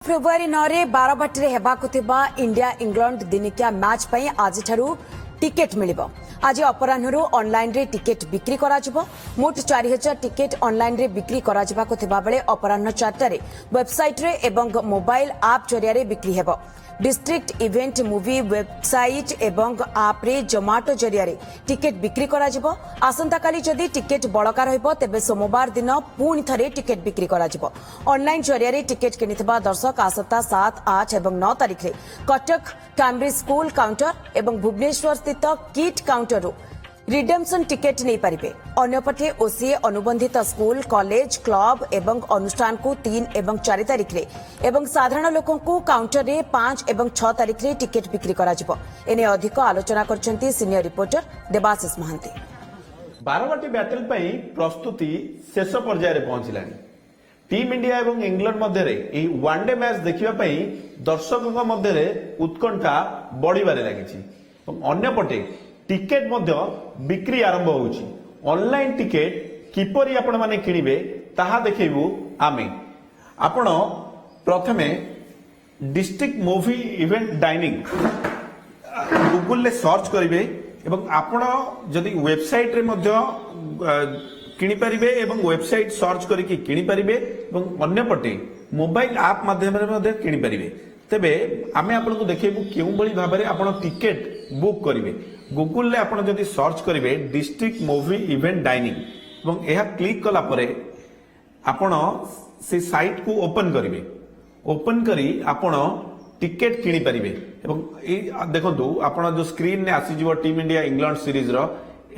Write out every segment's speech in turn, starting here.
February 9 Barabati हेबाकुथिबा India England दिनिकिया match पई आज टिकेट मिलिबो। आज अपराह्न ऑनलाइन रे टिकेट बिक्री करा जिवो। मोट 4000 टिकेट ऑनलाइन रे बिक्री करा जिबाको थिबा बेले अपराह्न 4 रे वेबसाइट रे एवं मोबाइल ऐप जरिया रे बिक्री हेबो। डिस्ट्रिक्ट इवेंट मूवी वेबसाइट एवं आप रे जोमाटो जरिया रे टिकेट बिक्री करा जिवो। आसंता काली जदि टिकेट बळका रहइबो तेबे सोमवार दिन पुणी थरे टिकेट बिक्री करा जिवो। ऑनलाइन जरिया रे टिकेट किनिथिबा दर्शक आसंता 7, 8 एवं 9 तारिख रे कटक कैम्ब्रिज स्कूल काउंटर एवं भुवनेश्वर स्थित किट काउंटर रो रिडेम्पशन टिकेट नहीं पारिबे। अन्यपटे ओसीए अनुबंधित स्कूल कॉलेज क्लब एवं अनुष्ठान को 3 एवं 4 तारिख रे एवं साधारण लोकों को काउंटर रे 5 एवं 6 तारिख रे टिकेट बिक्री करा जिवो। एने अधिक आलोचना करछंती senior reporter Debashish Mahanty. Barabati battle पई प्रस्तुति शेष पर्याय रे पहुंचलानी। टीम इंडिया एवं इंग्लैंड मध्य रे वनडे मैच देखिबा पई दर्शकों मध्य रे उत्कंठा बढ़िबारे लागिछि। अन्यपटे टिकेट मध्य बिक्री आरंभ होउछि। ऑनलाइन टिकेट किपरि आपण माने किनिबे ताहा देखैबु आमे। आपण प्रथमे district movie event dining Google ले सर्च करिवे एवं आपण जदि वेबसाइट रे मध्य किनि परिबे एवं वेबसाइट सर्च करिकि किनि परिबे एवं अन्यपटे मोबाइल ऐप माध्यम रे मध्य किनि परिबे। तेबे आमे आपनको देखैबु केउ बळी भाबरे आपण टिकेट बुक करिवे। गूगल ले आपण जदि सर्च करिवे डिस्ट्रिक्ट मूवी इवेंट डाइनिंग एवं एहा क्लिक कला परे आपण से साइट को ओपन करिवे। ओपन करी आपण टिकेट किनि परिबे एवं ए देखंतु आपण जो स्क्रीन ने आसी जिवो टीम इंडिया इंग्लैंड सीरीज रो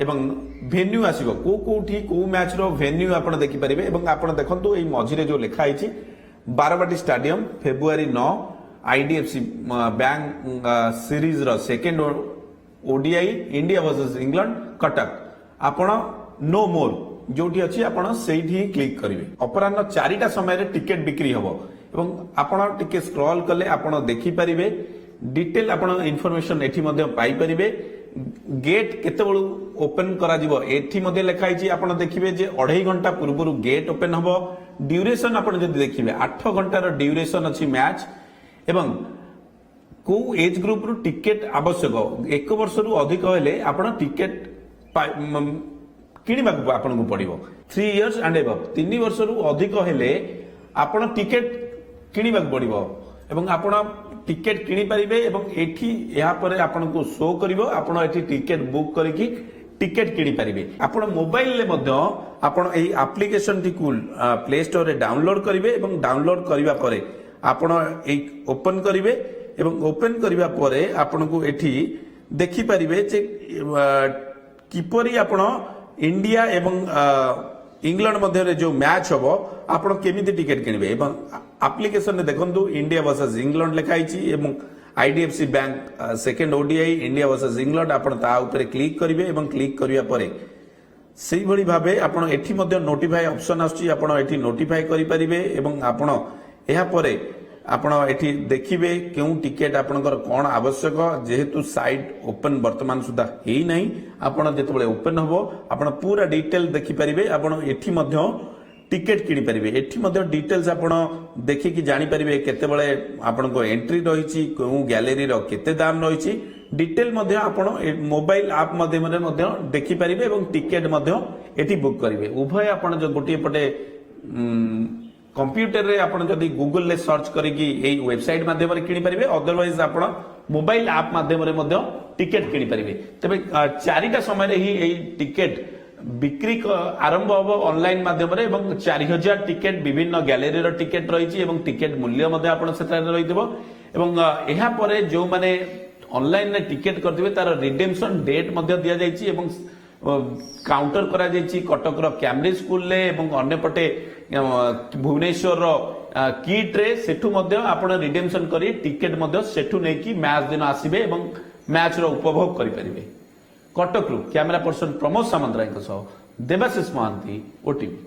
एवं वेन्यू आसीबो कोठी को मैच रो वेन्यू आपण देखि परिबे एवं आपण देखंतु ए मझिरे जो लिखा आइछि Barabati stadium February 9 IDFC bank series रो second ODI India versus England Cuttack आपण नो मोर जोठी अछि आपण सेठी क्लिक करिवे। अपराह्न 4टा समय रे टिकेट बिक्री हबो एवं आपण टिके स्क्रॉल कले आपण देखि परिबे डिटेल आपण इंफॉर्मेशन एठी मध्ये पाई परिबे। गेट केते बळु ओपन करा जिवो एठी मध्ये लिखाई छी आपण देखिबे जे 2.5 घंटा पूर्वरु गेट ओपन हबो। ड्यूरेशन आपण जदि देखिबे 8 घंटार ड्यूरेशन अछि मैच एवं को एज ग्रुप रु टिकेट आवश्यक 1 वर्ष रु अधिक हेले आपण टिकेट किनिबा आपण को पड़िबो। 3 इयर्स एंड अबव 3 वर्ष रु अधिक हेले आपण टिकेट किनिबा पड़िबो एवं आपण टिकेट किनि परिबे एवं एठी या परे आपण को शो करिवो। आपण एठी टिकेट बुक करिकि टिकेट किनि परिबे। आपण मोबाइल ले मध्य आपण एई एप्लीकेशन टी को प्ले स्टोर रे डाउनलोड करिवे एवं डाउनलोड करिवा परे आपण एई ओपन करिवे एवं ओपन करिवा परे आपण को एठी देखि परिबे जे किपरि आपण इंडिया एवं इंग्लैंड मध्य रे जो मैच हबो आपण केमिति टिकेट किनिबे एवं एप्लीकेशन ने देखंतु इंडिया वर्सेस इंग्लैंड लिखाई छी एवं IDFC bank second ODI India versus England आपण ता ऊपर क्लिक करिवे एवं क्लिक करिया परे सेही भली भाबे आपण एठी मध्य नोटिफाई ऑप्शन आछी आपण एठी नोटिफाई करि परिबे एवं आपण एहा परे आपण एठी देखिबे केउ टिकेट आपनकर कोन आवश्यक जेहेतु साइट ओपन वर्तमान सुधा हेई नाही। आपण जेतबेले ओपन हबो आपण पूरा डिटेल देखि परिबे। आपण एठी मध्य टिकेट किनि परिबे। एठी मध्य डिटेल्स आपण देखि कि जानि परिबे केते बेले आपनको एंट्री रहिछि केउ गैलरी रो केते दाम रहिछि डिटेल मध्य आपण मोबाइल ऐप माध्यम रे मध्य देखि परिबे एवं टिकेट मध्य एठी बुक करिवे। उभय आपण जो गोटिए पटे कंप्यूटर रे आपण जदि गूगल ले सर्च करिकि एई वेबसाइट माध्यम रे किनि परिबे अदरवाइज आपण मोबाइल ऐप माध्यम रे मध्य टिकेट किनि परिबे। तबे 4टा समय रे ही एई टिकेट बिक्री आरंभ हबो ऑनलाइन माध्यम रे एवं 4000 टिकेट विभिन्न गैलरी रो टिकेट रहिछि एवं टिकेट मूल्य मध्ये आपण सेता रहितबो एवं एहा परे जो माने ऑनलाइन रे टिकेट करथिबे तार रिडेम्पशन डेट मध्ये दिया जाइछि एवं काउंटर करा जाइछि कटक रो कैम्ब्रिज स्कूल ले एवं अन्यपटे भुवनेश्वर रो किट रे सेठु मध्ये आपण रिडेम्पशन करी टिकेट मध्ये सेठु नै कि मैच दिन आसीबे एवं मैच रो उपभोग करि परिबे। कटक रु कैमरा पर्सन प्रमोद सामंतराय सह देवाशिष महांती ओटीवी।